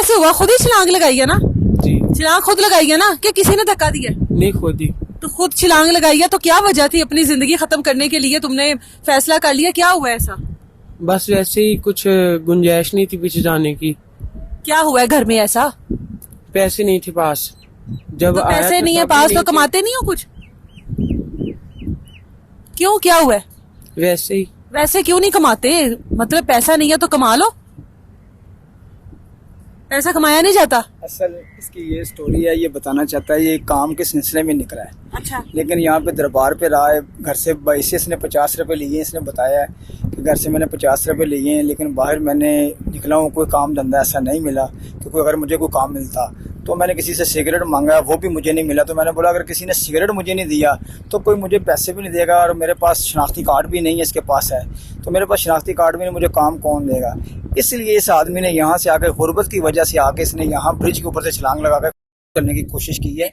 कैसे हुआ? खुद ही छलांग लगाई है ना? जी छलांग खुद लगाई है ना कि किसी ने धक्का दिया? नहीं, खुद ही। तो खुद छलांग लगाई है, तो क्या वजह थी? अपनी जिंदगी खत्म करने के लिए तुमने फैसला कर लिया, क्या हुआ ऐसा? बस वैसे ही कुछ गुंजाइश नहीं थी पीछे जाने की। क्या हुआ है घर में ऐसा? पैसे नहीं थे पास। जब तो आया पैसे तो नहीं है सब पास तो नहीं थे। कमाते नहीं हो कुछ? क्यों, क्या हुआ है? वैसे ही। वैसे क्यों नहीं कमाते? मतलब पैसा नहीं है तो कमा लो, पैसा कमाया नहीं जाता? असल इसकी ये स्टोरी है, ये बताना चाहता है ये काम के सिलसिले में निकला है। अच्छा। लेकिन यहाँ पे दरबार पे रहा है, घर से इससे इसने 50 रुपये लिए हैं। इसने बताया है कि घर से मैंने 50 रुपये लिए हैं, लेकिन बाहर मैंने निकला हूँ, कोई काम धंधा ऐसा नहीं मिला। क्योंकि अगर मुझे कोई काम मिलता तो मैंने किसी से सिगरेट मांगा, वो भी मुझे नहीं मिला। तो मैंने बोला अगर किसी ने सिगरेट मुझे नहीं दिया तो कोई मुझे पैसे भी नहीं देगा, और मेरे पास शनाख्ती कार्ड भी नहीं है, इसके पास है। तो मेरे पास शनाख्ती कार्ड भी नहीं, मुझे काम कौन देगा? इसलिए इस आदमी ने यहाँ से आकर गुर्बत की वजह से आके इसने यहाँ ब्रिज के ऊपर से छलांग लगा कर करने की कोशिश की है।